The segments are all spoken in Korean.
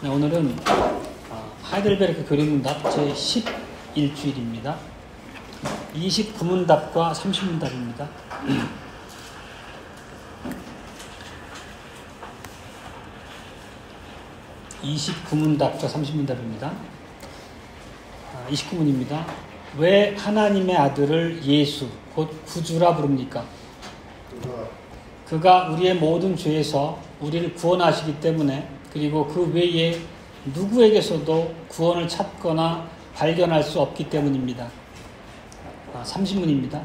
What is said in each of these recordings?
네, 오늘은 하이델베르크 교리문답 제11주일입니다. 29문답과 30문답입니다. 29문답과 30문답입니다. 29문입니다. 왜 하나님의 아들을 예수, 곧 구주라 부릅니까? 그가 우리의 모든 죄에서 우리를 구원하시기 때문에, 그리고 그 외에 누구에게서도 구원을 찾거나 발견할 수 없기 때문입니다. 30문입니다.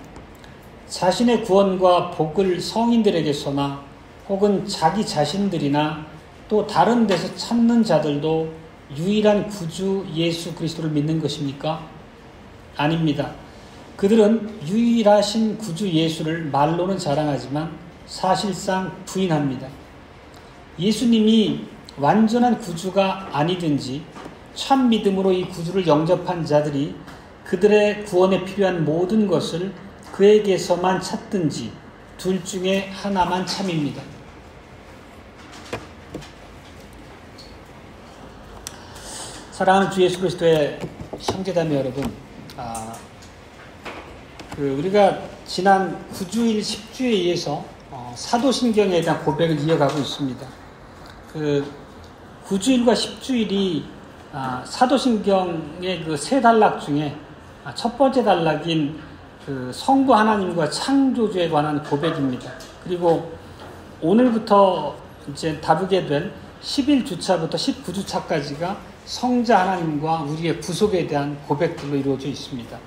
자신의 구원과 복을 성인들에게서나 혹은 자기 자신들이나 또 다른 데서 찾는 자들도 유일한 구주 예수 그리스도를 믿는 것입니까? 아닙니다. 그들은 유일하신 구주 예수를 말로는 자랑하지만 사실상 부인합니다. 예수님이 완전한 구주가 아니든지 참 믿음으로 이 구주를 영접한 자들이 그들의 구원에 필요한 모든 것을 그에게서만 찾든지 둘 중에 하나만 참입니다. 사랑하는 주 예수 그리스도의 형제자매 여러분, 우리가 지난 9주일 10주에 의해서 사도신경에 대한 고백을 이어가고 있습니다. 9주일과 10주일이 사도신경의 그 세 단락 중에 첫 번째 단락인 그 성부 하나님과 창조주에 관한 고백입니다. 그리고 오늘부터 이제 다루게 될 11주차부터 19주차까지가 성자 하나님과 우리의 구속에 대한 고백들로 이루어져 있습니다.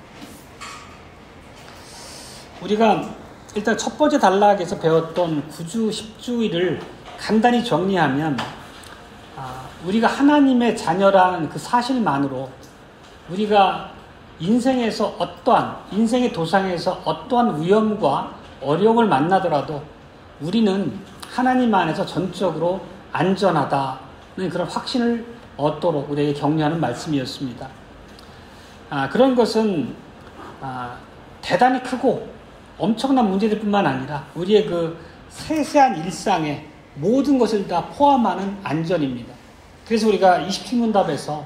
우리가 일단 첫 번째 단락에서 배웠던 9주, 10주일을 간단히 정리하면 우리가 하나님의 자녀라는 그 사실만으로 우리가 인생의 도상에서 어떠한 위험과 어려움을 만나더라도 우리는 하나님 안에서 전적으로 안전하다는 그런 확신을 얻도록 우리에게 격려하는 말씀이었습니다. 그런 것은 대단히 크고 엄청난 문제들 뿐만 아니라 우리의 그 세세한 일상에 모든 것을 다 포함하는 안전입니다. 그래서 우리가 27문답에서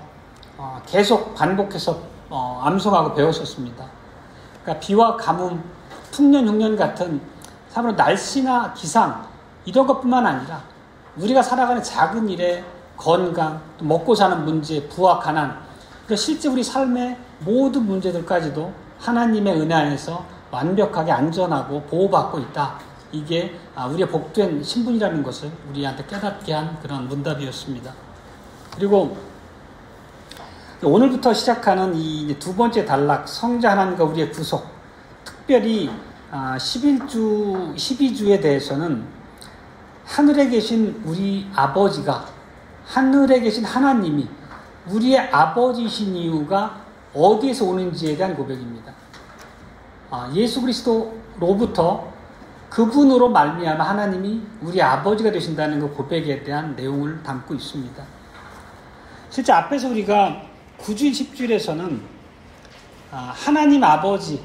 계속 반복해서 암송하고 배웠었습니다. 그러니까 비와 가뭄, 풍년, 흉년 같은 사람으로 날씨나 기상 이런 것뿐만 아니라 우리가 살아가는 작은 일에 건강, 또 먹고 사는 문제, 부와 가난, 그러니까 실제 우리 삶의 모든 문제들까지도 하나님의 은혜 안에서 완벽하게 안전하고 보호받고 있다. 이게 우리의 복된 신분이라는 것을 우리한테 깨닫게 한 그런 문답이었습니다. 그리고 오늘부터 시작하는 이 두 번째 단락, 성자 하나님과 우리의 구속, 특별히 11주, 12주에 대해서는 하늘에 계신 우리 아버지가, 하늘에 계신 하나님이 우리의 아버지이신 이유가 어디에서 오는지에 대한 고백입니다. 예수 그리스도로부터 그분으로 말미암아 하나님이 우리 아버지가 되신다는 그 고백에 대한 내용을 담고 있습니다. 실제 앞에서 우리가 9주일 10주일에서는 하나님 아버지,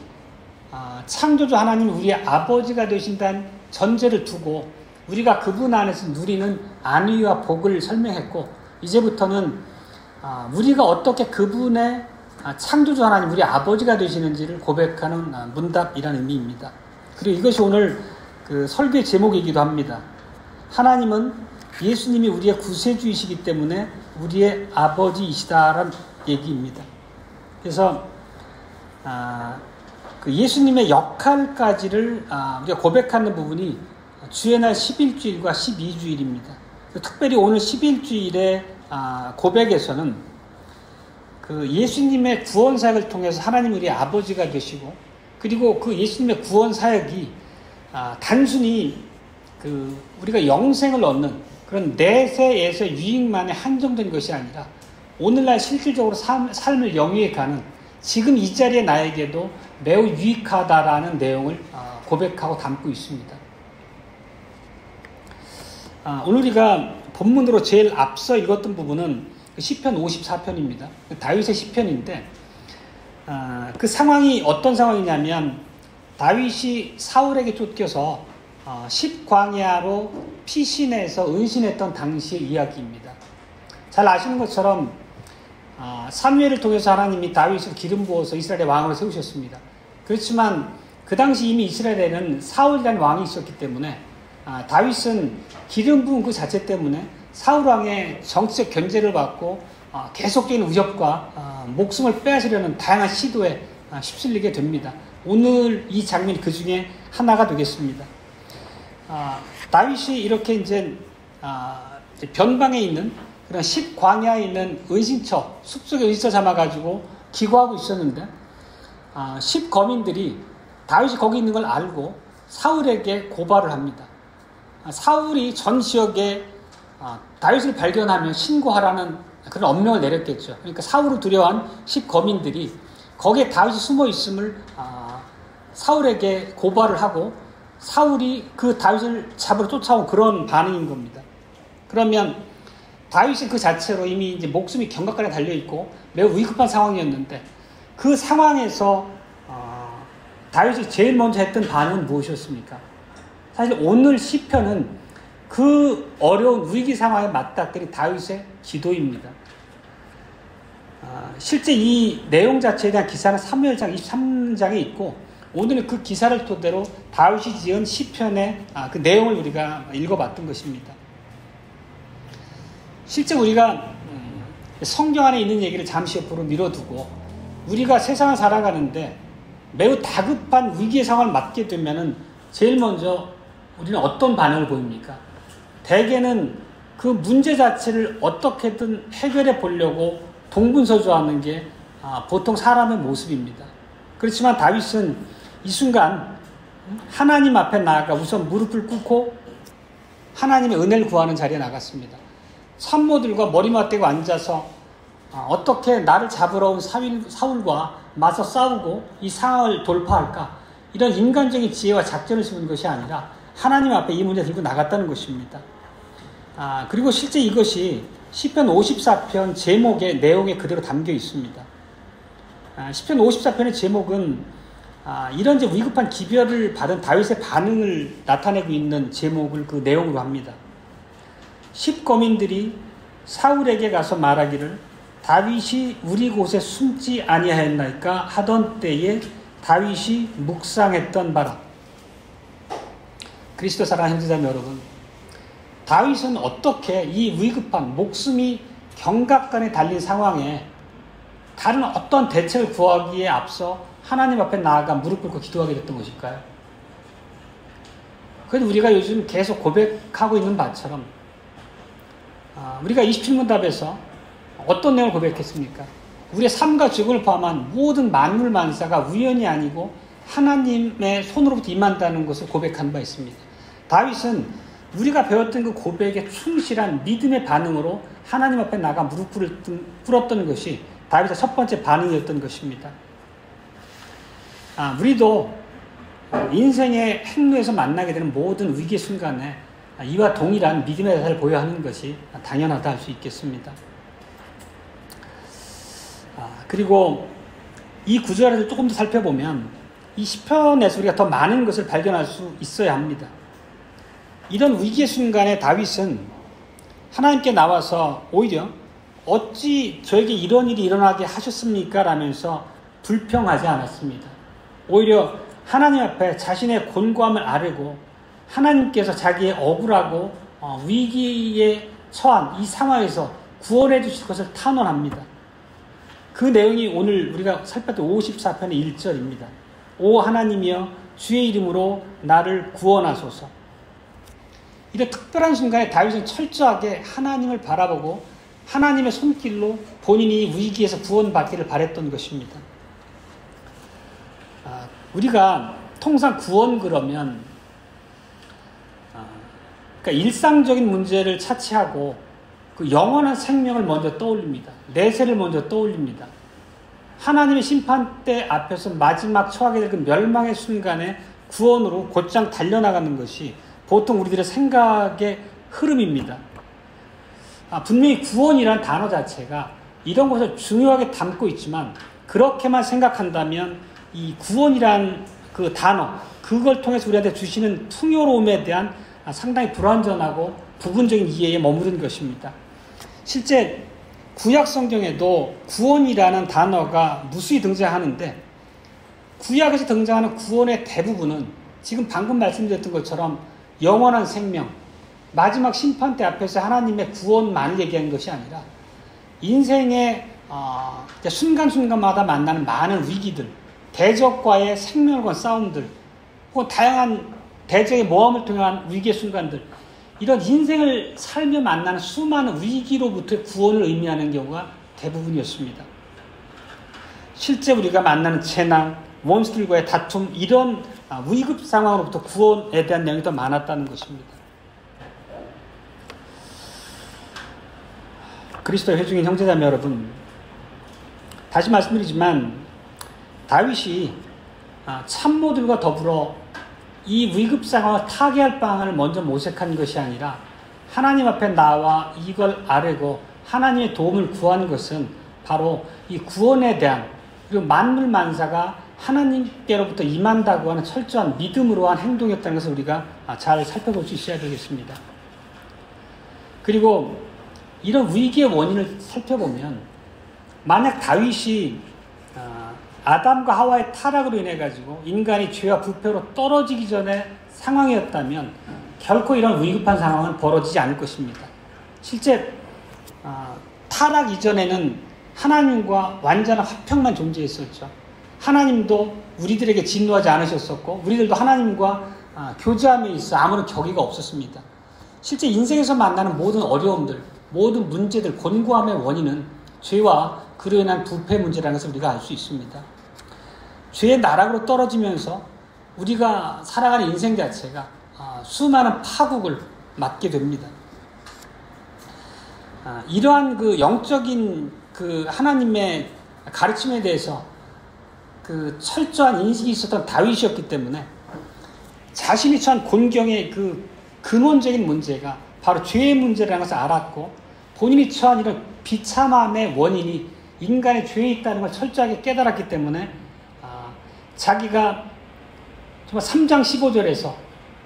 창조주 하나님이 우리의 아버지가 되신다는 전제를 두고 우리가 그분 안에서 누리는 안위와 복을 설명했고, 이제부터는 우리가 어떻게 그분의 창조주 하나님, 우리 아버지가 되시는지를 고백하는 문답이라는 의미입니다. 그리고 이것이 오늘 그 설교의 제목이기도 합니다. 하나님은 예수님이 우리의 구세주이시기 때문에 우리의 아버지이시다라는 얘기입니다. 그래서 그 예수님의 역할까지를 우리가 고백하는 부분이 주의 날 11주일과 12주일입니다. 특별히 오늘 11주일의 고백에서는 그 예수님의 구원 사역을 통해서 하나님 우리 아버지가 되시고, 그리고 그 예수님의 구원 사역이 단순히 그 우리가 영생을 얻는 그런 내세에서 유익만에 한정된 것이 아니라 오늘날 실질적으로 삶을 영위해 가는 지금 이 자리에 나에게도 매우 유익하다라는 내용을 고백하고 담고 있습니다. 오늘 우리가 본문으로 제일 앞서 읽었던 부분은 시편 54편입니다. 다윗의 시편인데 그 상황이 어떤 상황이냐면 다윗이 사울에게 쫓겨서 10광야로 피신해서 은신했던 당시의 이야기입니다. 잘 아시는 것처럼 사무엘을 통해서 하나님이 다윗을 기름 부어서 이스라엘의 왕으로 세우셨습니다. 그렇지만 그 당시 이미 이스라엘에는 사울이라는 왕이 있었기 때문에 다윗은 기름 부은 그 자체 때문에 사울 왕의 정치적 견제를 받고 계속적인 위협과 목숨을 빼앗으려는 다양한 시도에 휩쓸리게 됩니다. 오늘 이 장면이 그 중에 하나가 되겠습니다. 다윗이 이렇게 이제 변방에 있는 그런 광야에 있는 은신처, 숲속에 은신처 삼아가지고 기거하고 있었는데 거민들이 다윗이 거기 있는 걸 알고 사울에게 고발을 합니다. 사울이 전 지역에 다윗을 발견하면 신고하라는 그런 엄명을 내렸겠죠. 그러니까 사울을 두려워한 거민들이 거기에 다윗이 숨어 있음을 사울에게 고발을 하고 사울이 그 다윗을 잡으러 쫓아온 그런 반응인 겁니다. 그러면 다윗은 그 자체로 이미 이제 목숨이 경각간에 달려 있고 매우 위급한 상황이었는데 그 상황에서 다윗이 제일 먼저 했던 반응은 무엇이었습니까? 사실 오늘 시편은 그 어려운 위기 상황에 맞닥뜨린 다윗의 기도입니다. 실제 이 내용 자체에 대한 기사는 사무엘상 23장에 있고 오늘은 그 기사를 토대로 다윗이 지은 시편의 그 내용을 우리가 읽어봤던 것입니다. 실제 우리가 성경 안에 있는 얘기를 잠시 옆으로 밀어두고 우리가 세상을 살아가는데 매우 다급한 위기의 상황을 맞게 되면은 제일 먼저 우리는 어떤 반응을 보입니까? 대개는 그 문제 자체를 어떻게든 해결해 보려고 동분서주하는 게 보통 사람의 모습입니다. 그렇지만 다윗은 이 순간 하나님 앞에 나아가 우선 무릎을 꿇고 하나님의 은혜를 구하는 자리에 나갔습니다. 참모들과 머리맡대고 앉아서 어떻게 나를 잡으러 온 사울과 맞서 싸우고 이 상황을 돌파할까? 이런 인간적인 지혜와 작전을 세운 것이 아니라 하나님 앞에 이 문제를 들고 나갔다는 것입니다. 그리고 실제 이것이 시편 54편 제목의 내용에 그대로 담겨 있습니다. 시편 54편의 제목은 이런 이제 위급한 기별을 받은 다윗의 반응을 나타내고 있는 제목을 그 내용으로 합니다. 거민들이 사울에게 가서 말하기를 다윗이 우리 곳에 숨지 아니하였나이까 하던 때에 다윗이 묵상했던 바라. 그리스도 사랑하는 형제자매 여러분, 다윗은 어떻게 이 위급한 목숨이 경각간에 달린 상황에 다른 어떤 대책을 구하기에 앞서 하나님 앞에 나아가 무릎 꿇고 기도하게 됐던 것일까요? 그래도 우리가 요즘 계속 고백하고 있는 바처럼 우리가 27문답에서 어떤 내용을 고백했습니까? 우리의 삶과 죽음을 포함한 모든 만물 만사가 우연이 아니고 하나님의 손으로부터 임한다는 것을 고백한 바 있습니다. 다윗은 우리가 배웠던 그 고백에 충실한 믿음의 반응으로 하나님 앞에 나가 무릎 꿇었던 것이 다윗의 첫 번째 반응이었던 것입니다. 우리도 인생의 행로에서 만나게 되는 모든 위기의 순간에 이와 동일한 믿음의 자세를 보여야 하는 것이 당연하다 할 수 있겠습니다. 그리고 이 구절을 조금 더 살펴보면 이 시편에서 우리가 더 많은 것을 발견할 수 있어야 합니다. 이런 위기의 순간에 다윗은 하나님께 나와서 오히려 어찌 저에게 이런 일이 일어나게 하셨습니까? 라면서 불평하지 않았습니다. 오히려 하나님 앞에 자신의 곤고함을 아뢰고 하나님께서 자기의 억울하고 위기에 처한 이 상황에서 구원해 주실 것을 탄원합니다. 그 내용이 오늘 우리가 살폈던 54편의 1절입니다. 오 하나님이여 주의 이름으로 나를 구원하소서. 이런 특별한 순간에 다윗은 철저하게 하나님을 바라보고 하나님의 손길로 본인이 위기에서 구원받기를 바랬던 것입니다. 우리가 통상 구원 그러면 그러니까 일상적인 문제를 차치하고 그 영원한 생명을 먼저 떠올립니다. 내세를 먼저 떠올립니다. 하나님의 심판대 앞에서 마지막 처하게 될 그 멸망의 순간에 구원으로 곧장 달려나가는 것이 보통 우리들의 생각의 흐름입니다. 분명히 구원이라는 단어 자체가 이런 것을 중요하게 담고 있지만 그렇게만 생각한다면 이 구원이란 그 단어, 그걸 통해서 우리한테 주시는 풍요로움에 대한 상당히 불완전하고 부분적인 이해에 머무른 것입니다. 실제 구약 성경에도 구원이라는 단어가 무수히 등장하는데 구약에서 등장하는 구원의 대부분은 지금 방금 말씀드렸던 것처럼 영원한 생명, 마지막 심판대 앞에서 하나님의 구원만을 얘기하는 것이 아니라 인생의 순간순간마다 만나는 많은 위기들, 대적과의 생명을 건 싸움들, 혹은 다양한 대적의 모험을 통한 위기의 순간들, 이런 인생을 살며 만나는 수많은 위기로부터의 구원을 의미하는 경우가 대부분이었습니다. 실제 우리가 만나는 재난, 원수들과의 다툼, 이런 위급 상황으로부터 구원에 대한 내용이 더 많았다는 것입니다. 그리스도의 회중인 형제자매 여러분, 다시 말씀드리지만 다윗이 참모들과 더불어 이 위급 상황을 타개할 방안을 먼저 모색한 것이 아니라 하나님 앞에 나와 이걸 아뢰고 하나님의 도움을 구한 것은 바로 이 구원에 대한, 그리고 만물 만사가 하나님께로부터 임한다고 하는 철저한 믿음으로 한 행동이었다는 것을 우리가 잘 살펴볼 수 있어야 되겠습니다. 그리고 이런 위기의 원인을 살펴보면 만약 다윗이 아담과 하와의 타락으로 인해 가지고 인간이 죄와 부패로 떨어지기 전에 상황이었다면 결코 이런 위급한 상황은 벌어지지 않을 것입니다. 실제 타락 이전에는 하나님과 완전한 화평만 존재했었죠. 하나님도 우리들에게 진노하지 않으셨었고 우리들도 하나님과 교제함에 있어 아무런 격의가 없었습니다. 실제 인생에서 만나는 모든 어려움들, 모든 문제들, 곤고함의 원인은 죄와 그로 인한 부패 문제라는 것을 우리가 알 수 있습니다. 죄의 나락으로 떨어지면서 우리가 살아가는 인생 자체가 수많은 파국을 맞게 됩니다. 이러한 그 영적인 그 하나님의 가르침에 대해서 그 철저한 인식이 있었던 다윗이었기 때문에 자신이 처한 곤경의 그 근원적인 문제가 바로 죄의 문제라는 것을 알았고 본인이 처한 이런 비참함의 원인이 인간의 죄에 있다는 걸 철저하게 깨달았기 때문에 자기가 정말 3장 15절에서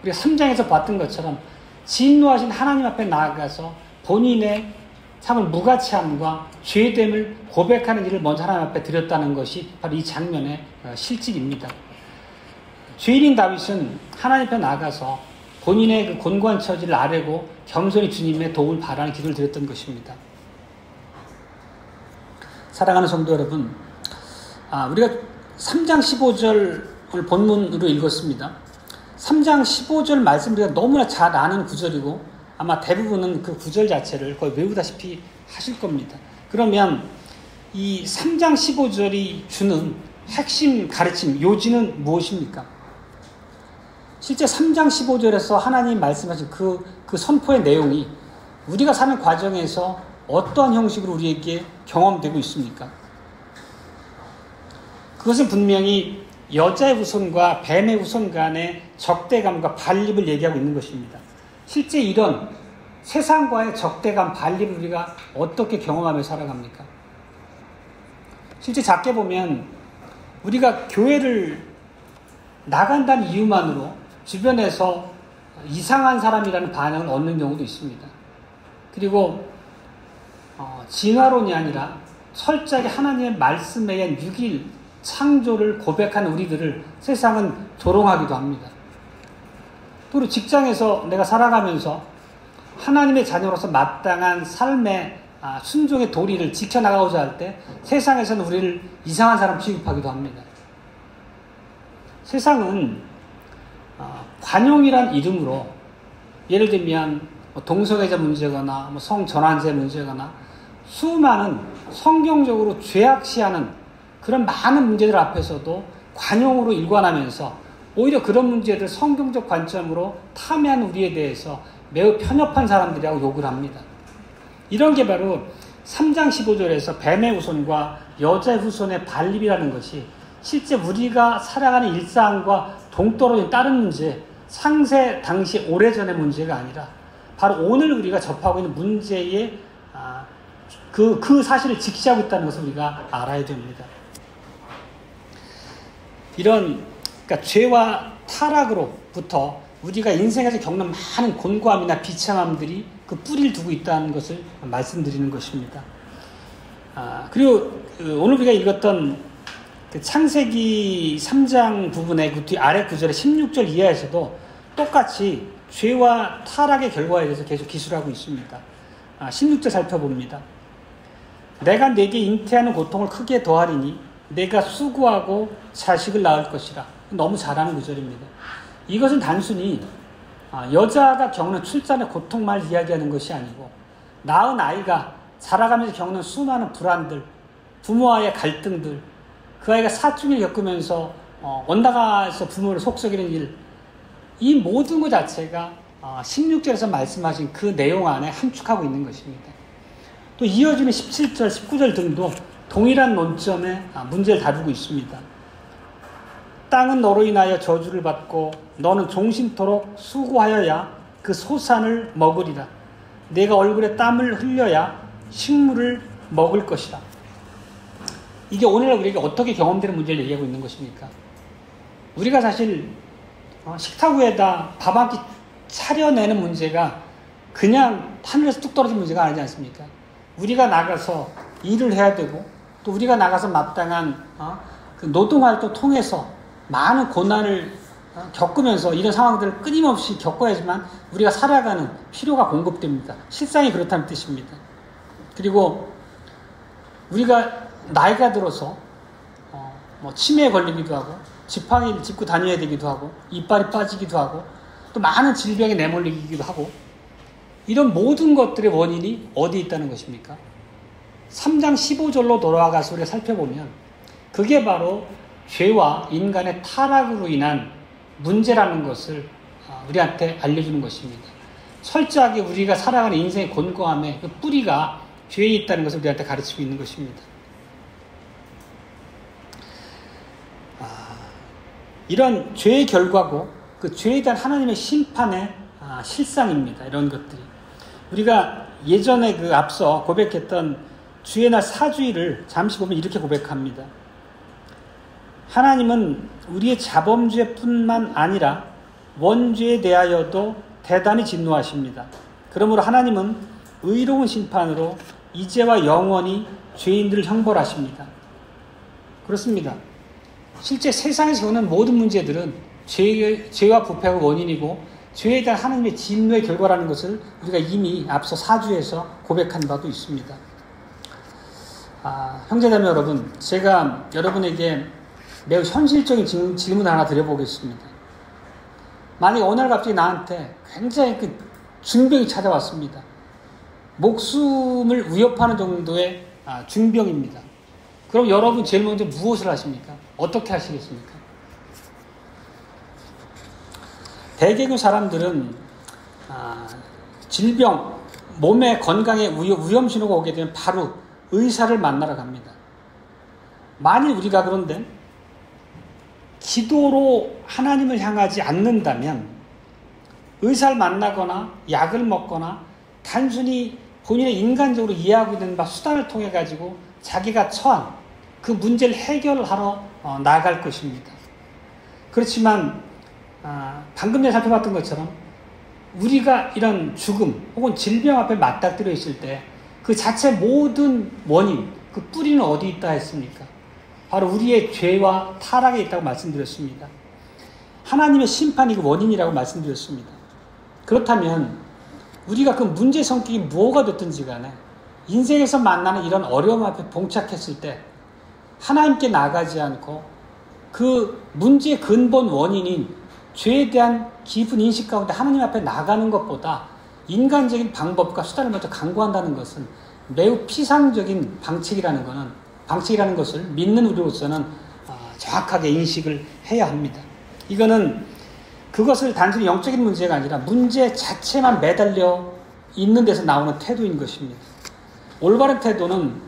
우리가 3장에서 봤던 것처럼 진노하신 하나님 앞에 나아가서 본인의 참을 무가치함과 죄됨을 고백하는 일을 먼저 하나님 앞에 드렸다는 것이 바로 이 장면의 실질입니다. 죄인인 다윗은 하나님 앞에 나아가서 본인의 그 곤고한 처지를 아뢰고 겸손히 주님의 도움을 바라는 기도를 드렸던 것입니다. 사랑하는 성도 여러분, 우리가 3장 15절을 본문으로 읽었습니다. 3장 15절 말씀 우리가 너무나 잘 아는 구절이고 아마 대부분은 그 구절 자체를 거의 외우다시피 하실 겁니다. 그러면 이 3장 15절이 주는 핵심 가르침, 요지는 무엇입니까? 실제 3장 15절에서 하나님 말씀하신 그 선포의 내용이 우리가 사는 과정에서 어떠한 형식으로 우리에게 경험되고 있습니까? 그것은 분명히 여자의 후손과 뱀의 후손 간의 적대감과 반립을 얘기하고 있는 것입니다. 실제 이런 세상과의 적대감, 반립을 우리가 어떻게 경험하며 살아갑니까? 실제 작게 보면 우리가 교회를 나간다는 이유만으로 주변에서 이상한 사람이라는 반응을 얻는 경우도 있습니다. 그리고 진화론이 아니라 철저하게 하나님의 말씀에 의한 유길, 창조를 고백하는 우리들을 세상은 조롱하기도 합니다. 또 직장에서 내가 살아가면서 하나님의 자녀로서 마땅한 삶의 순종의 도리를 지켜나가고자 할 때 세상에서는 우리를 이상한 사람 취급하기도 합니다. 세상은 관용이란 이름으로 예를 들면 동성애자 문제거나 성전환제 문제거나 수많은 성경적으로 죄악시하는 그런 많은 문제들 앞에서도 관용으로 일관하면서 오히려 그런 문제들 성경적 관점으로 탐해한 우리에 대해서 매우 편협한 사람들이라고 욕을 합니다. 이런 게 바로 3장 15절에서 뱀의 후손과 여자의 후손의 반립이라는 것이 실제 우리가 살아가는 일상과 동떨어진 다른 문제, 상세 당시 오래전의 문제가 아니라 바로 오늘 우리가 접하고 있는 문제의 그 사실을 직시하고 있다는 것을 우리가 알아야 됩니다. 그러니까 죄와 타락으로부터 우리가 인생에서 겪는 많은 곤고함이나 비참함들이 그 뿌리를 두고 있다는 것을 말씀드리는 것입니다. 그리고 오늘 우리가 읽었던 그 창세기 3장 부분의 그 뒤 아래 구절의 16절 이하에서도 똑같이 죄와 타락의 결과에 대해서 계속 기술하고 있습니다. 16절 살펴봅니다. 내가 내게 잉태하는 고통을 크게 더하리니 내가 수고하고 자식을 낳을 것이라. 너무 잘하는 구절입니다. 이것은 단순히 여자가 겪는 출산의 고통만 이야기하는 것이 아니고 낳은 아이가 자라가면서 겪는 수많은 불안들, 부모와의 갈등들, 그 아이가 사춘기를 겪으면서 언다가서 부모를 속썩이는 일, 이 모든 것 자체가 16절에서 말씀하신 그 내용 안에 함축하고 있는 것입니다. 또 이어지는 17절, 19절 등도 동일한 논점의 문제를 다루고 있습니다. 땅은 너로 인하여 저주를 받고 너는 종신토록 수고하여야 그 소산을 먹으리라. 내가 얼굴에 땀을 흘려야 식물을 먹을 것이라. 이게 오늘날 우리에게 어떻게 경험되는 문제를 얘기하고 있는 것입니까? 우리가 사실 식탁 위에다 밥 한 끼 차려내는 문제가 그냥 하늘에서 뚝 떨어진 문제가 아니지 않습니까? 우리가 나가서 일을 해야 되고 또 우리가 나가서 마땅한 그 노동활동 통해서 많은 고난을 겪으면서 이런 상황들을 끊임없이 겪어야지만 우리가 살아가는 필요가 공급됩니다. 실상이 그렇다는 뜻입니다. 그리고 우리가 나이가 들어서 치매에 걸리기도 하고 지팡이를 짚고 다녀야 되기도 하고 이빨이 빠지기도 하고 또 많은 질병에 내몰리기도 하고 이런 모든 것들의 원인이 어디에 있다는 것입니까? 3장 15절로 돌아가서 우리가 살펴보면 그게 바로 죄와 인간의 타락으로 인한 문제라는 것을 우리한테 알려주는 것입니다. 철저하게 우리가 살아가는 인생의 곤고함의 그 뿌리가 죄에 있다는 것을 우리한테 가르치고 있는 것입니다. 이런 죄의 결과고 그 죄에 대한 하나님의 심판의 실상입니다. 이런 것들이. 우리가 예전에 그 앞서 고백했던 주의 날 사주일을 잠시 보면 이렇게 고백합니다. 하나님은 우리의 자범죄뿐만 아니라 원죄에 대하여도 대단히 진노하십니다. 그러므로 하나님은 의로운 심판으로 이제와 영원히 죄인들을 형벌하십니다. 그렇습니다. 실제 세상에서 오는 모든 문제들은 죄와 부패가 원인이고 죄에 대한 하나님의 진노의 결과라는 것을 우리가 이미 앞서 4주에서 고백한 바도 있습니다. 형제자매 여러분, 제가 여러분에게 매우 현실적인 질문 하나 드려보겠습니다. 만약에 어느 날 갑자기 나한테 굉장히 그 중병이 찾아왔습니다. 목숨을 위협하는 정도의 중병입니다. 그럼 여러분 제일 먼저 무엇을 하십니까? 어떻게 하시겠습니까? 대개의 사람들은 질병, 몸의 건강에 위험 신호가 오게 되면 바로 의사를 만나러 갑니다. 만일 우리가 그런데 기도로 하나님을 향하지 않는다면 의사를 만나거나 약을 먹거나 단순히 본인의 인간적으로 이해하고 있는 수단을 통해 가지고 자기가 처한 그 문제를 해결하러 나아갈 것입니다. 그렇지만 방금 전에 살펴봤던 것처럼 우리가 이런 죽음 혹은 질병 앞에 맞닥뜨려 있을 때 그 자체 모든 원인, 그 뿌리는 어디 있다 했습니까? 바로 우리의 죄와 타락에 있다고 말씀드렸습니다. 하나님의 심판이 그 원인이라고 말씀드렸습니다. 그렇다면 우리가 그 문제 성격이 무엇가 됐든지 간에 인생에서 만나는 이런 어려움 앞에 봉착했을 때 하나님께 나가지 않고 그 문제의 근본 원인인 죄에 대한 깊은 인식 가운데 하나님 앞에 나가는 것보다 인간적인 방법과 수단을 먼저 강구한다는 것은 매우 피상적인 방책이라는 것을 믿는 우리로서는 정확하게 인식을 해야 합니다. 이거는 그것을 단순히 영적인 문제가 아니라 문제 자체만 매달려 있는 데서 나오는 태도인 것입니다. 올바른 태도는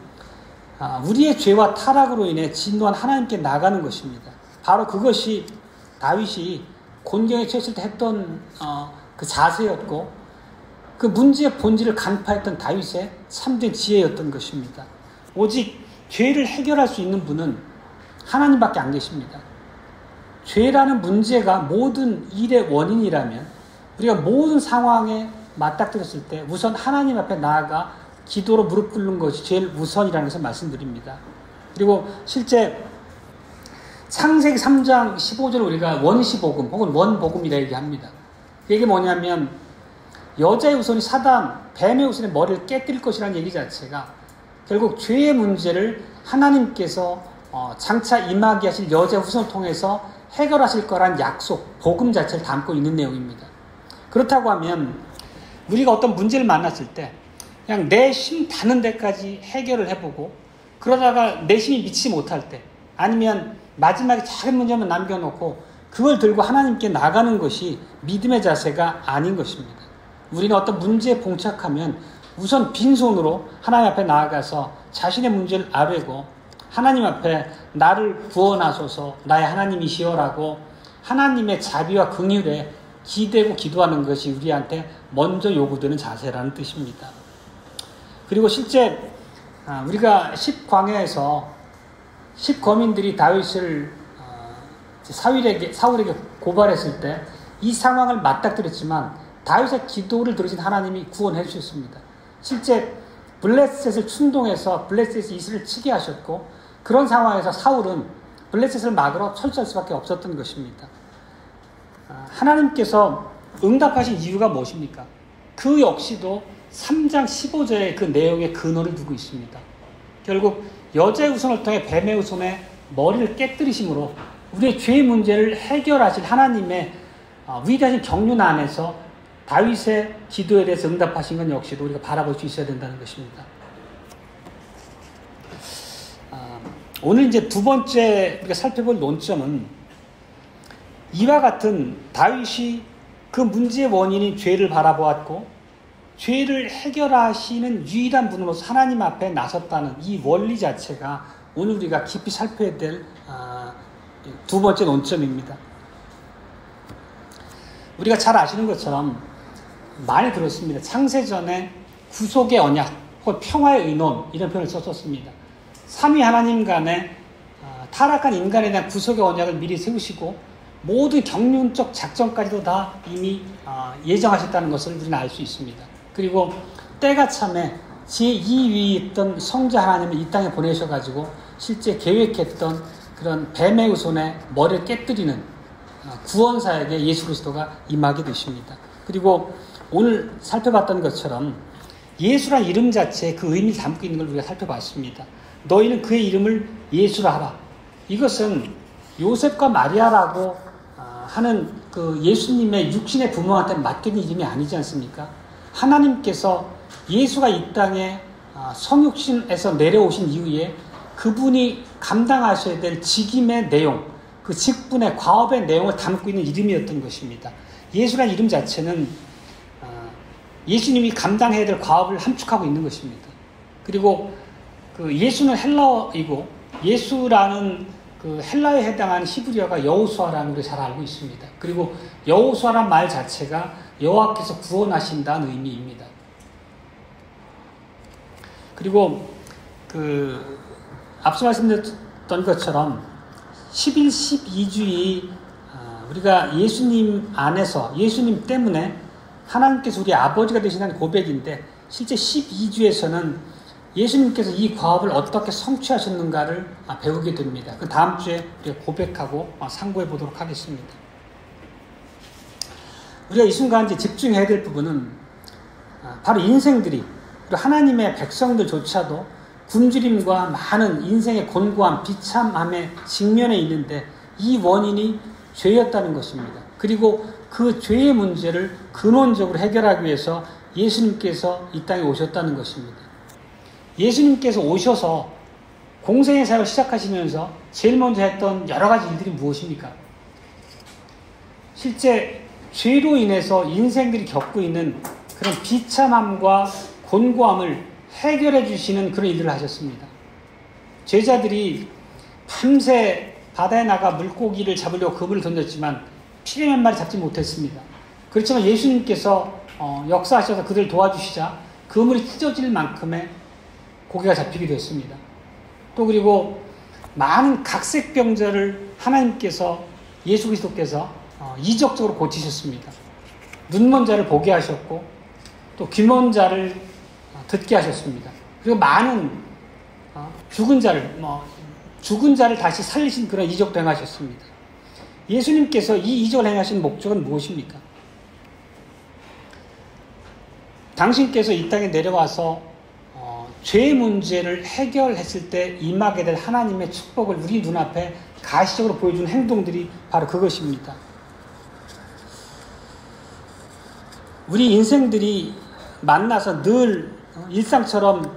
우리의 죄와 타락으로 인해 진노한 하나님께 나가는 것입니다. 바로 그것이 다윗이 곤경에 처했을 때 했던 그 자세였고 그 문제의 본질을 간파했던 다윗의 참된 지혜였던 것입니다. 오직 죄를 해결할 수 있는 분은 하나님밖에 안 계십니다. 죄라는 문제가 모든 일의 원인이라면 우리가 모든 상황에 맞닥뜨렸을 때 우선 하나님 앞에 나아가 기도로 무릎 꿇는 것이 제일 우선이라는 것을 말씀드립니다. 그리고 실제 창세기 3장 15절 우리가 원시복음 혹은 원복음이라 얘기합니다. 이게 뭐냐면 여자의 우선이 사단, 뱀의 우선이 머리를 깨뜨릴 것이라는 얘기 자체가 결국 죄의 문제를 하나님께서 장차 임하게 하실 여자의 후손을 통해서 해결하실 거란 약속, 복음 자체를 담고 있는 내용입니다. 그렇다고 하면 우리가 어떤 문제를 만났을 때 그냥 내 힘 닿는 데까지 해결을 해보고 그러다가 내 힘이 미치지 못할 때 아니면 마지막에 작은 문제만 남겨놓고 그걸 들고 하나님께 나가는 것이 믿음의 자세가 아닌 것입니다. 우리는 어떤 문제에 봉착하면 우선 빈손으로 하나님 앞에 나아가서 자신의 문제를 아뢰고 하나님 앞에 나를 구원하소서 나의 하나님이시여라고 하나님의 자비와 긍휼에 기대고 기도하는 것이 우리한테 먼저 요구되는 자세라는 뜻입니다. 그리고 실제 우리가 10광야에서 10거민들이 다윗을 사울에게 고발했을 때 이 상황을 맞닥뜨렸지만 다윗의 기도를 들으신 하나님이 구원해 주셨습니다. 실제 블레셋을 충동해서 블레셋이 이스라엘을 치게 하셨고 그런 상황에서 사울은 블레셋을 막으러 철저할 수밖에 없었던 것입니다. 하나님께서 응답하신 이유가 무엇입니까? 그 역시도 3장 15절의 그 내용의 근원을 두고 있습니다. 결국 여자의 후손을 통해 뱀의 후손의 머리를 깨뜨리심으로 우리의 죄의 문제를 해결하실 하나님의 위대하신 경륜 안에서 다윗의 기도에 대해서 응답하신 건 역시도 우리가 바라볼 수 있어야 된다는 것입니다. 오늘 이제 두 번째 우리가 살펴볼 논점은 이와 같은 다윗이 그 문제의 원인인 죄를 바라보았고 죄를 해결하시는 유일한 분으로서 하나님 앞에 나섰다는 이 원리 자체가 오늘 우리가 깊이 살펴야 될 두 번째 논점입니다. 우리가 잘 아시는 것처럼 많이 들었습니다. 창세전에 구속의 언약 혹은 평화의 의논 이런 표현을 썼습니다. 삼위 하나님 간에 타락한 인간에 대한 구속의 언약을 미리 세우시고 모든 경륜적 작전까지도 다 이미 예정하셨다는 것을 우리는 알 수 있습니다. 그리고 때가 참에 제2위에 있던 성자 하나님을 이 땅에 보내셔가지고 실제 계획했던 그런 뱀의 후손의 머리를 깨뜨리는 구원사에게 예수 그리스도가 임하게 되십니다. 그리고 오늘 살펴봤던 것처럼 예수란 이름 자체에 그 의미를 담고 있는 걸 우리가 살펴봤습니다. 너희는 그의 이름을 예수라 하라. 이것은 요셉과 마리아라고 하는 그 예수님의 육신의 부모한테 맡기는 이름이 아니지 않습니까? 하나님께서 예수가 이 땅에 성육신에서 내려오신 이후에 그분이 감당하셔야 될 직임의 내용, 그 직분의 과업의 내용을 담고 있는 이름이었던 것입니다. 예수라는 이름 자체는 예수님이 감당해야 될 과업을 함축하고 있는 것입니다. 그리고 그 예수는 헬라어이고 예수라는 그 헬라어에 해당하는 히브리어가 여호수아라는 걸 잘 알고 있습니다. 그리고 여호수아란 말 자체가 여호와께서 구원하신다는 의미입니다. 그리고 앞서 말씀드렸던 것처럼 11, 12주의 우리가 예수님 안에서 예수님 때문에 하나님께서 우리 아버지가 되신다는 고백인데 실제 12주에서는 예수님께서 이 과업을 어떻게 성취하셨는가를 배우게 됩니다. 그 다음 주에 우리가 고백하고 상고해 보도록 하겠습니다. 우리가 이 순간 이제 집중해야 될 부분은 바로 인생들이 그리고 하나님의 백성들조차도 굶주림과 많은 인생의 곤고함, 비참함에 직면해 있는데 이 원인이 죄였다는 것입니다. 그리고 그 죄의 문제를 근원적으로 해결하기 위해서 예수님께서 이 땅에 오셨다는 것입니다. 예수님께서 오셔서 공생의 사역을 시작하시면서 제일 먼저 했던 여러 가지 일들이 무엇입니까? 실제 죄로 인해서 인생들이 겪고 있는 그런 비참함과 곤고함을 해결해 주시는 그런 일들을 하셨습니다. 제자들이 밤새 바다에 나가 물고기를 잡으려고 그물을 던졌지만 피레 몇 마리 잡지 못했습니다. 그렇지만 예수님께서 역사하셔서 그들을 도와주시자 그물이 찢어질 만큼의 고기가 잡히게 됐습니다. 또 그리고 많은 각색병자를 하나님께서 예수 그리스도께서 이적적으로 고치셨습니다. 눈먼 자를 보게 하셨고 또 귀먼 자를 듣게 하셨습니다. 그리고 많은 죽은 자를 다시 살리신 그런 이적도 행하셨습니다. 예수님께서 이 이적을 행하신 목적은 무엇입니까? 당신께서 이 땅에 내려와서 죄의 문제를 해결했을 때 임하게 될 하나님의 축복을 우리 눈앞에 가시적으로 보여주는 행동들이 바로 그것입니다. 우리 인생들이 만나서 늘 일상처럼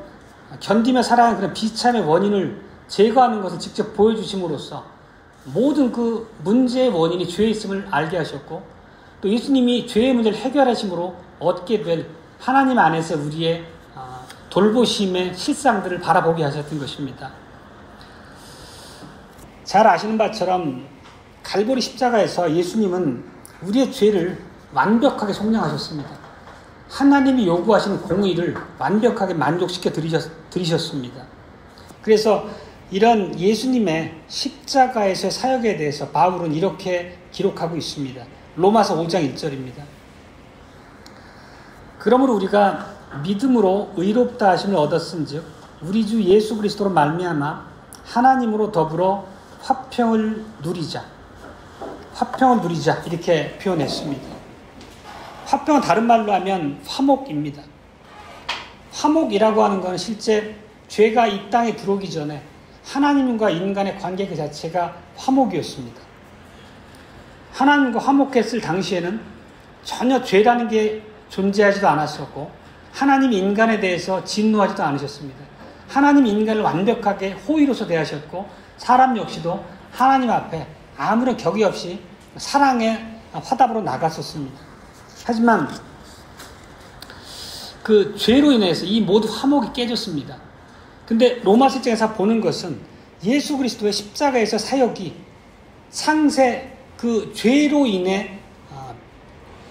견디며 살아가는 그런 비참의 원인을 제거하는 것을 직접 보여주심으로써 모든 그 문제의 원인이 죄에 있음을 알게 하셨고 또 예수님이 죄의 문제를 해결하심으로 얻게 될 하나님 안에서 우리의 돌보심의 실상들을 바라보게 하셨던 것입니다. 잘 아시는 바처럼 갈보리 십자가에서 예수님은 우리의 죄를 완벽하게 속량하셨습니다. 하나님이 요구하시는 공의를 완벽하게 만족시켜 드리셨습니다. 그래서 이런 예수님의 십자가에서의 사역에 대해서 바울은 이렇게 기록하고 있습니다. 로마서 5장 1절입니다. 그러므로 우리가 믿음으로 의롭다 하심을 얻었은즉 우리 주 예수 그리스도로 말미암아 하나님으로 더불어 화평을 누리자 이렇게 표현했습니다. 화평은 다른 말로 하면 화목입니다. 화목이라고 하는 것은 실제 죄가 이 땅에 들어오기 전에 하나님과 인간의 관계 그 자체가 화목이었습니다. 하나님과 화목했을 당시에는 전혀 죄라는 게 존재하지도 않았었고 하나님이 인간에 대해서 진노하지도 않으셨습니다. 하나님이 인간을 완벽하게 호의로서 대하셨고 사람 역시도 하나님 앞에 아무런 격의 없이 사랑의 화답으로 나갔었습니다. 하지만 그 죄로 인해서 이 모두 화목이 깨졌습니다. 근데 로마서 1장에서 보는 것은 예수 그리스도의 십자가에서 사역이 상세 그 죄로 인해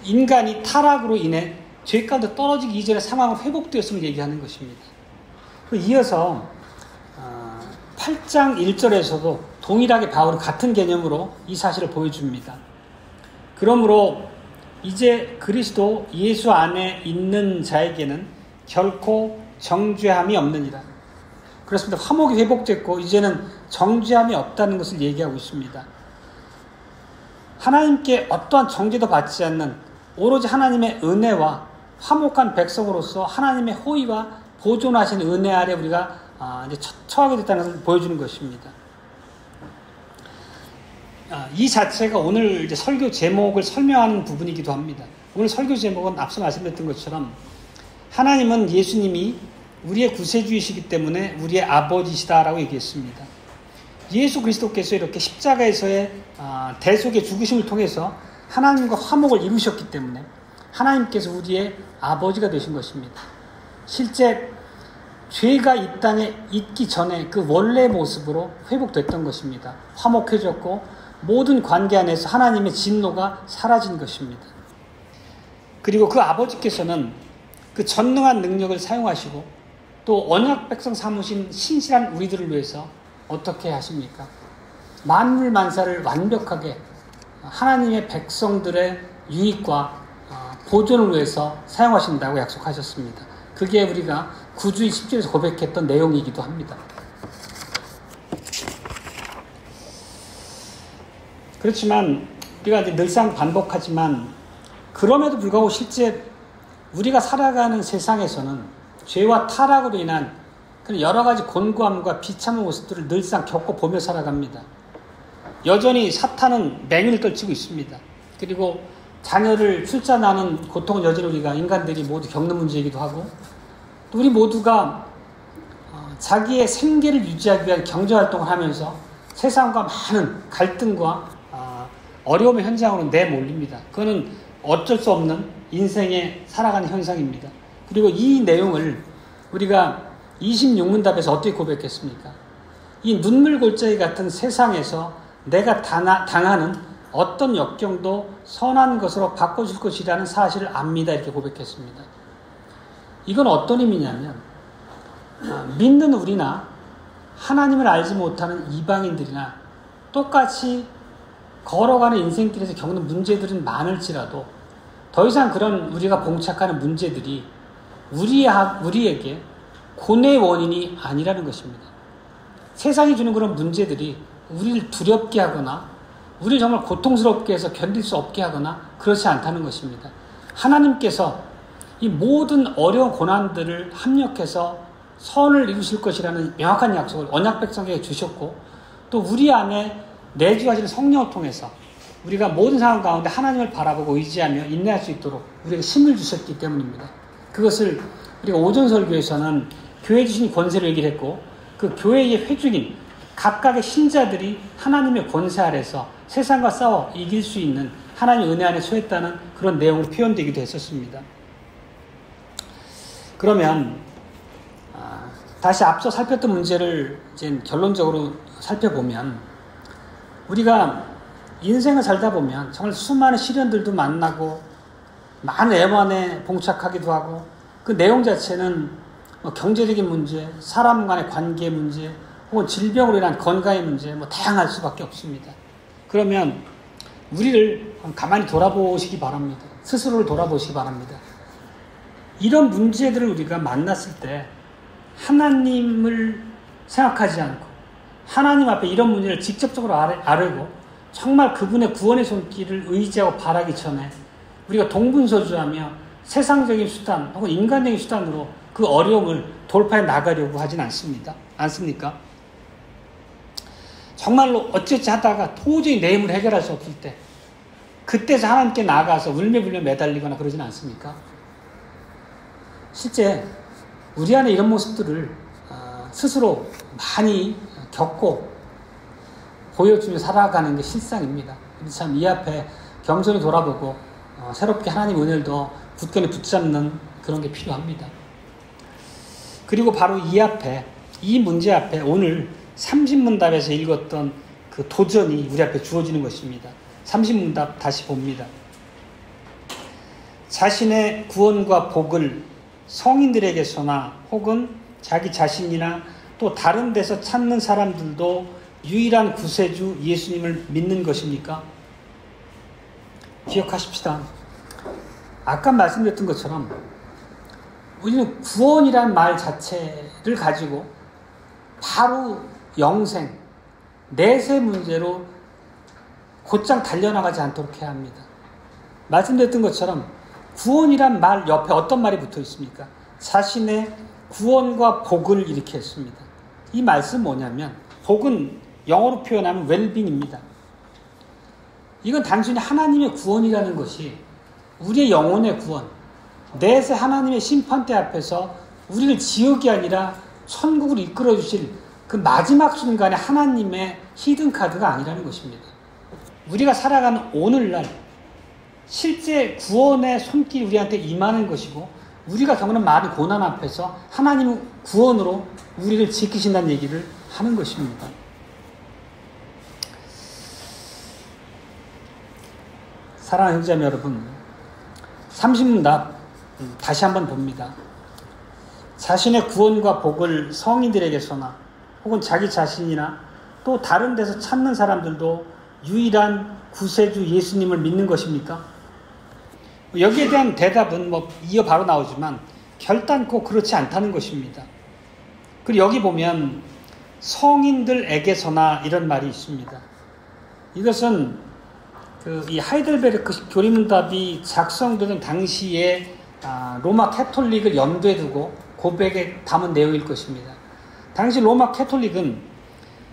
인간이 타락으로 인해 죄 가운데 떨어지기 이전의 상황을 회복되었음을 얘기하는 것입니다. 이어서 8장 1절에서도 동일하게 바울은 같은 개념으로 이 사실을 보여줍니다. 그러므로 이제 그리스도 예수 안에 있는 자에게는 결코 정죄함이 없느니라. 그렇습니다. 화목이 회복됐고 이제는 정죄함이 없다는 것을 얘기하고 있습니다. 하나님께 어떠한 정죄도 받지 않는 오로지 하나님의 은혜와 화목한 백성으로서 하나님의 호의와 보존하신 은혜 아래 우리가 이제 처하게 됐다는 것을 보여주는 것입니다. 이 자체가 오늘 이제 설교 제목을 설명하는 부분이기도 합니다. 오늘 설교 제목은 앞서 말씀드렸던 것처럼 하나님은 예수님이 우리의 구세주이시기 때문에 우리의 아버지시다라고 얘기했습니다. 예수 그리스도께서 이렇게 십자가에서의 대속의 죽으심을 통해서 하나님과 화목을 이루셨기 때문에 하나님께서 우리의 아버지가 되신 것입니다. 실제 죄가 이 땅에 있기 전에 그 원래의 모습으로 회복됐던 것입니다. 화목해졌고 모든 관계 안에서 하나님의 진노가 사라진 것입니다. 그리고 그 아버지께서는 그 전능한 능력을 사용하시고 또 언약 백성 삼으신 신실한 우리들을 위해서 어떻게 하십니까? 만물 만사를 완벽하게 하나님의 백성들의 유익과 보존을 위해서 사용하신다고 약속하셨습니다. 그게 우리가 9주 10절에서 고백했던 내용이기도 합니다. 그렇지만 우리가 이제 늘상 반복하지만 그럼에도 불구하고 실제 우리가 살아가는 세상에서는 죄와 타락으로 인한 그런 여러 가지 곤고함과 비참한 모습들을 늘상 겪어보며 살아갑니다. 여전히 사탄은 맹위를 떨치고 있습니다. 그리고 자녀를 출산하는 고통은 여전히 우리가 인간들이 모두 겪는 문제이기도 하고 또 우리 모두가 자기의 생계를 유지하기 위한 경제활동을 하면서 세상과 많은 갈등과 어려움의 현장으로 내몰립니다. 그거는 어쩔 수 없는 인생의 살아가는 현상입니다. 그리고 이 내용을 우리가 26문답에서 어떻게 고백했습니까? 이 눈물 골짜기 같은 세상에서 내가 당하는 어떤 역경도 선한 것으로 바꿔줄 것이라는 사실을 압니다. 이렇게 고백했습니다. 이건 어떤 의미냐면 믿는 우리나 하나님을 알지 못하는 이방인들이나 똑같이 걸어가는 인생길에서 겪는 문제들은 많을지라도 더 이상 그런 우리가 봉착하는 문제들이 우리에게 고뇌의 원인이 아니라는 것입니다. 세상이 주는 그런 문제들이 우리를 두렵게 하거나 우리를 정말 고통스럽게 해서 견딜 수 없게 하거나 그렇지 않다는 것입니다. 하나님께서 이 모든 어려운 고난들을 합력해서 선을 이루실 것이라는 명확한 약속을 언약 백성에게 주셨고, 또 우리 안에 내주하시는 성령을 통해서 우리가 모든 상황 가운데 하나님을 바라보고 의지하며 인내할 수 있도록 우리에게 힘을 주셨기 때문입니다. 그것을 우리가 오전 설교에서는 교회 주신 권세를 얘기를 했고, 그 교회의 회중인 각각의 신자들이 하나님의 권세 아래서 세상과 싸워 이길 수 있는 하나님의 은혜 안에 처했다는 그런 내용으로 표현되기도 했었습니다. 그러면 다시 앞서 살폈던 문제를 이제 결론적으로 살펴보면, 우리가 인생을 살다 보면 정말 수많은 시련들도 만나고 많은 애환에 봉착하기도 하고, 그 내용 자체는 경제적인 문제, 사람 간의 관계 문제, 혹은 질병으로 인한 건강의 문제, 다양할 수밖에 없습니다. 그러면 우리를 가만히 돌아보시기 바랍니다. 스스로를 돌아보시기 바랍니다. 이런 문제들을 우리가 만났을 때 하나님을 생각하지 않고 하나님 앞에 이런 문제를 직접적으로 아뢰고 정말 그분의 구원의 손길을 의지하고 바라기 전에 우리가 동분서주하며 세상적인 수단 혹은 인간적인 수단으로 그 어려움을 돌파해 나가려고 하진 않습니까? 정말로 어찌어찌 하다가 도저히 내 힘으로 해결할 수 없을 때, 그때 하나님께 나아가서 울며불며 매달리거나 그러진 않습니까? 실제 우리 안에 이런 모습들을 스스로 많이 겪고 보여주며 살아가는 게 실상입니다. 참 이 앞에 겸손히 돌아보고 새롭게 하나님 은혜를 더 굳건히 붙잡는 그런 게 필요합니다. 그리고 바로 이 문제 앞에 오늘 30문답에서 읽었던 그 도전이 우리 앞에 주어지는 것입니다. 30문답 다시 봅니다. 자신의 구원과 복을 성인들에게서나 혹은 자기 자신이나 또 다른 데서 찾는 사람들도 유일한 구세주 예수님을 믿는 것입니까? 기억하십시다. 아까 말씀드렸던 것처럼 우리는 구원이란 말 자체를 가지고 바로 영생, 내세 문제로 곧장 달려나가지 않도록 해야 합니다. 말씀드렸던 것처럼 구원이란 말 옆에 어떤 말이 붙어 있습니까? 자신의 구원과 복을 이렇게 했습니다. 이 말씀 뭐냐면, 복은 영어로 표현하면 웰빙입니다. 이건 단순히 하나님의 구원이라는 것이 우리의 영혼의 구원, 내세 하나님의 심판대 앞에서 우리를 지옥이 아니라 천국으로 이끌어 주실 그 마지막 순간에 하나님의 히든카드가 아니라는 것입니다. 우리가 살아가는 오늘날 실제 구원의 손길이 우리한테 임하는 것이고, 우리가 겪는 많은 고난 앞에서 하나님 구원으로 우리를 지키신다는 얘기를 하는 것입니다. 사랑하는 형제자매 여러분, 30문답 다시 한번 봅니다. 자신의 구원과 복을 성인들에게서나 혹은 자기 자신이나 또 다른 데서 찾는 사람들도 유일한 구세주 예수님을 믿는 것입니까? 여기에 대한 대답은 이어 바로 나오지만 결단코 그렇지 않다는 것입니다. 그리고 여기 보면 성인들에게서나 이런 말이 있습니다. 이것은 이 하이델베르크 교리문답이 작성되던 당시에 로마 캐톨릭을 염두에 두고 고백에 담은 내용일 것입니다. 당시 로마 캐톨릭은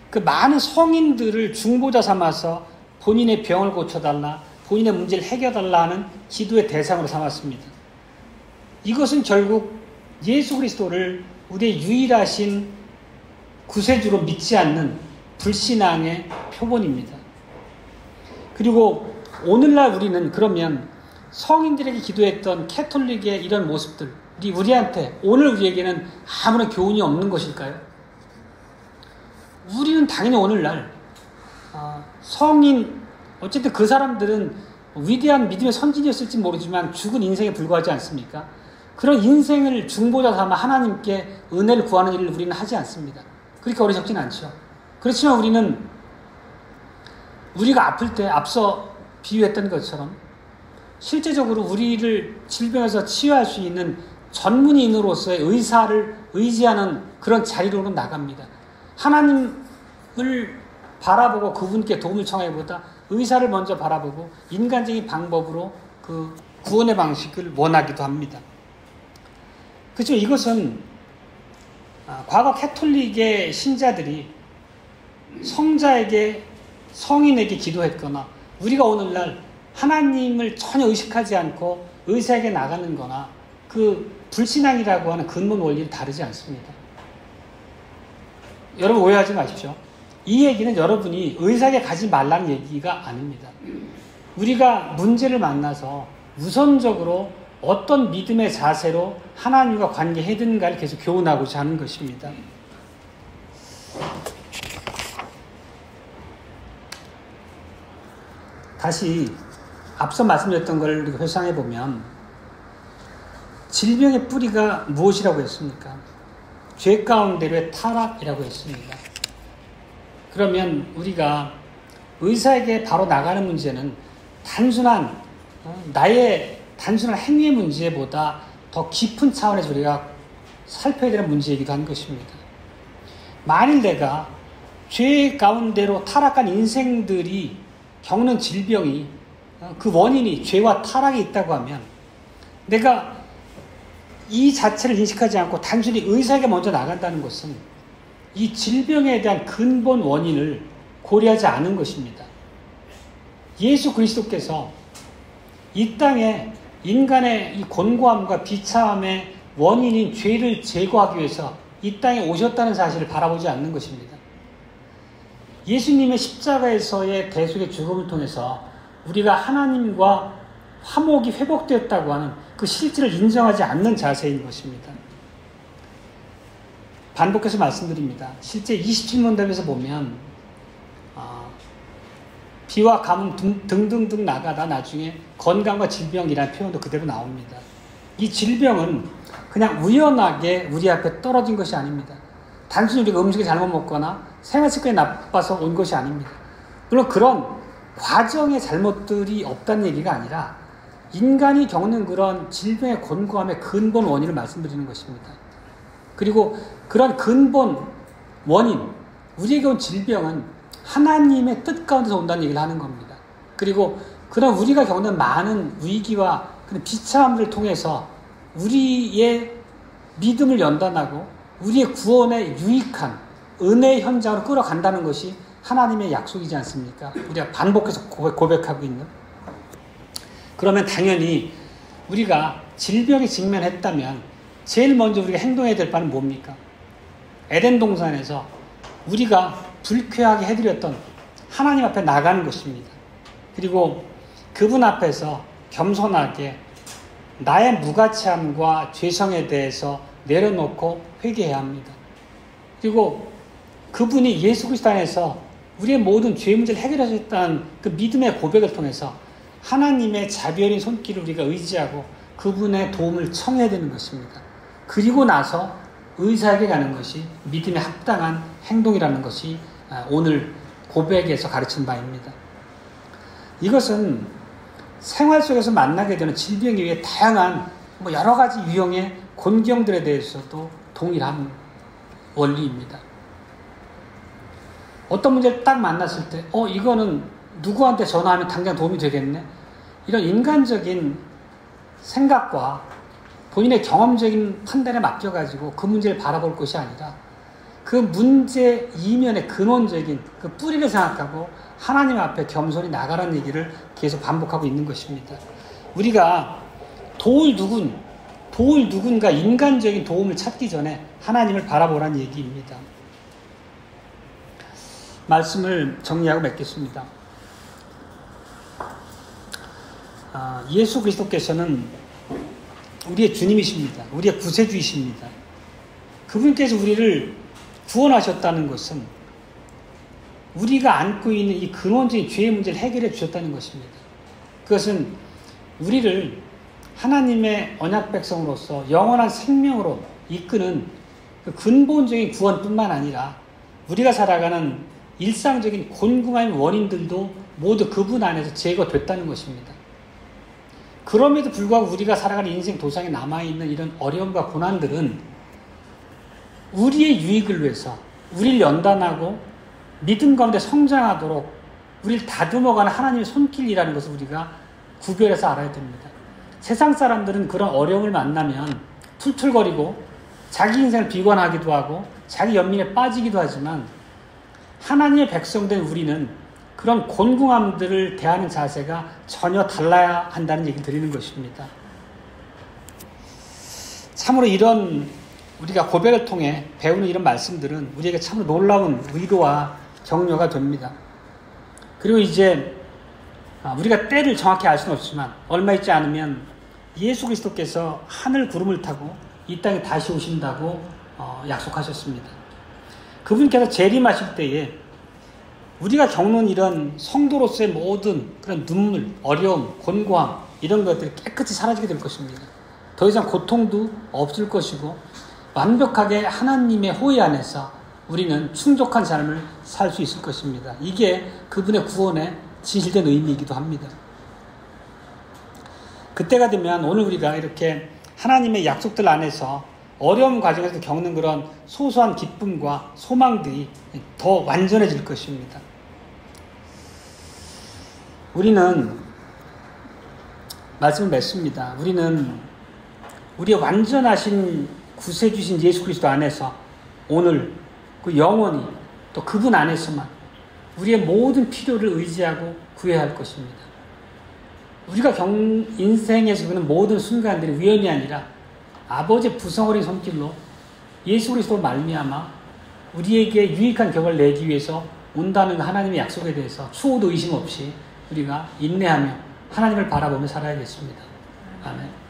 그 많은 성인들을 중보자 삼아서 본인의 병을 고쳐달라, 본인의 문제를 해결달라 하는 기도의 대상으로 삼았습니다. 이것은 결국 예수 그리스도를 우리의 유일하신 구세주로 믿지 않는 불신앙의 표본입니다. 그리고 오늘날 우리는 그러면 성인들에게 기도했던 캐톨릭의 이런 모습들이 우리한테, 오늘 우리에게는 아무런 교훈이 없는 것일까요? 우리는 당연히 오늘날 성인, 어쨌든 그 사람들은 위대한 믿음의 선진이었을지 모르지만 죽은 인생에 불과하지 않습니까? 그런 인생을 중보자 삼아 하나님께 은혜를 구하는 일을 우리는 하지 않습니다. 그렇게 어리석진 않죠. 그렇지만 우리는 우리가 아플 때 앞서 비유했던 것처럼 실제적으로 우리를 질병에서 치유할 수 있는 전문인으로서의 의사를 의지하는 그런 자리로는 나갑니다. 하나님을 바라보고 그분께 도움을 청하기보다 의사를 먼저 바라보고 인간적인 방법으로 그 구원의 방식을 원하기도 합니다. 그렇죠. 이것은 과거 캐톨릭의 신자들이 성자에게 성인에게 기도했거나 우리가 오늘날 하나님을 전혀 의식하지 않고 의사에게 나가는 거나 그 불신앙이라고 하는 근본 원리는 다르지 않습니다. 여러분 오해하지 마십시오. 이 얘기는 여러분이 의사에게 가지 말라는 얘기가 아닙니다. 우리가 문제를 만나서 우선적으로 어떤 믿음의 자세로 하나님과 관계해야 되는가를 계속 교훈하고자 하는 것입니다. 다시 앞서 말씀드렸던 걸 우리가 회상해 보면 질병의 뿌리가 무엇이라고 했습니까? 죄 가운데로의 타락이라고 했습니다. 그러면 우리가 의사에게 바로 나가는 문제는 나의 단순한 행위의 문제보다 더 깊은 차원에서 우리가 살펴야 되는 문제이기도 한 것입니다. 만일 내가 죄 가운데로 타락한 인생들이 겪는 질병이 그 원인이 죄와 타락이 있다고 하면 내가 이 자체를 인식하지 않고 단순히 의사에게 먼저 나간다는 것은 이 질병에 대한 근본 원인을 고려하지 않은 것입니다. 예수 그리스도께서 이 땅에 인간의 이 곤고함과 비참함의 원인인 죄를 제거하기 위해서 이 땅에 오셨다는 사실을 바라보지 않는 것입니다. 예수님의 십자가에서의 대속의 죽음을 통해서 우리가 하나님과 화목이 회복되었다고 하는 그 실질을 인정하지 않는 자세인 것입니다. 반복해서 말씀드립니다. 실제 27문답에서 보면 비와 가뭄 등등등 나가다 나중에 건강과 질병이라는 표현도 그대로 나옵니다. 이 질병은 그냥 우연하게 우리 앞에 떨어진 것이 아닙니다. 단순히 우리가 음식을 잘못 먹거나 생활 습관이 나빠서 온 것이 아닙니다. 물론 그런 과정의 잘못들이 없다는 얘기가 아니라 인간이 겪는 그런 질병의 곤고함의 근본 원인을 말씀드리는 것입니다. 그리고 그런 근본 원인, 우리에게 온 질병은 하나님의 뜻 가운데서 온다는 얘기를 하는 겁니다. 그리고 그런 우리가 겪는 많은 위기와 그런 비참함을 통해서 우리의 믿음을 연단하고 우리의 구원에 유익한 은혜의 현장으로 끌어간다는 것이 하나님의 약속이지 않습니까? 우리가 반복해서 고백하고 있는. 그러면 당연히 우리가 질병에 직면했다면 제일 먼저 우리가 행동해야 될 바는 뭡니까? 에덴 동산에서 우리가 불쾌하게 해드렸던 하나님 앞에 나가는 것입니다. 그리고 그분 앞에서 겸손하게 나의 무가치함과 죄성에 대해서 내려놓고 회개해야 합니다. 그리고 그분이 예수 그리스도 안에서 우리의 모든 죄 문제를 해결하셨다는 그 믿음의 고백을 통해서 하나님의 자비어린 손길을 우리가 의지하고 그분의 도움을 청해야 되는 것입니다. 그리고 나서 의사에게 가는 것이 믿음에 합당한 행동이라는 것이 오늘 고백에서 가르친 바입니다. 이것은 생활 속에서 만나게 되는 질병 이외에 다양한 여러 가지 유형의 곤경들에 대해서도 동일한 원리입니다. 어떤 문제를 딱 만났을 때 이거는 누구한테 전화하면 당장 도움이 되겠네? 이런 인간적인 생각과 본인의 경험적인 판단에 맡겨가지고 그 문제를 바라볼 것이 아니라 그 문제 이면의 근원적인 그 뿌리를 생각하고 하나님 앞에 겸손히 나가라는 얘기를 계속 반복하고 있는 것입니다. 우리가 도울 누군가 인간적인 도움을 찾기 전에 하나님을 바라보라는 얘기입니다. 말씀을 정리하고 맺겠습니다. 예수 그리스도께서는 우리의 주님이십니다. 우리의 구세주이십니다. 그분께서 우리를 구원하셨다는 것은 우리가 안고 있는 이 근원적인 죄의 문제를 해결해 주셨다는 것입니다. 그것은 우리를 하나님의 언약 백성으로서 영원한 생명으로 이끄는 그 근본적인 구원뿐만 아니라 우리가 살아가는 일상적인 곤궁한 원인들도 모두 그분 안에서 제거됐다는 것입니다. 그럼에도 불구하고 우리가 살아가는 인생 도상에 남아있는 이런 어려움과 고난들은 우리의 유익을 위해서 우리를 연단하고 믿음 가운데 성장하도록 우리를 다듬어가는 하나님의 손길이라는 것을 우리가 구별해서 알아야 됩니다. 세상 사람들은 그런 어려움을 만나면 툴툴거리고 자기 인생을 비관하기도 하고 자기 연민에 빠지기도 하지만 하나님의 백성된 우리는 그런 곤궁함들을 대하는 자세가 전혀 달라야 한다는 얘기를 드리는 것입니다. 참으로 이런 우리가 고백을 통해 배우는 이런 말씀들은 우리에게 참으로 놀라운 위로와 격려가 됩니다. 그리고 이제 우리가 때를 정확히 알 수는 없지만 얼마 있지 않으면 예수 그리스도께서 하늘 구름을 타고 이 땅에 다시 오신다고 약속하셨습니다. 그분께서 재림하실 때에 우리가 겪는 이런 성도로서의 모든 그런 눈물, 어려움, 곤고함 이런 것들이 깨끗이 사라지게 될 것입니다. 더 이상 고통도 없을 것이고 완벽하게 하나님의 호의 안에서 우리는 충족한 삶을 살 수 있을 것입니다. 이게 그분의 구원의 진실된 의미이기도 합니다. 그때가 되면 오늘 우리가 이렇게 하나님의 약속들 안에서 어려운 과정에서 겪는 그런 소소한 기쁨과 소망들이 더 완전해질 것입니다. 우리는 말씀을 맺습니다. 우리는 우리의 완전하신 구세주신 예수 그리스도 안에서 오늘 그 영원히 또 그분 안에서만 우리의 모든 필요를 의지하고 구해야 할 것입니다. 우리가 인생에서 그는 모든 순간들이 우연이 아니라 아버지의 부성어린 손길로 예수 그리스도 말미암아 우리에게 유익한 격을 내기 위해서 온다는 하나님의 약속에 대해서 추호도 의심 없이 우리가 인내하며 하나님을 바라보며 살아야겠습니다. 아멘.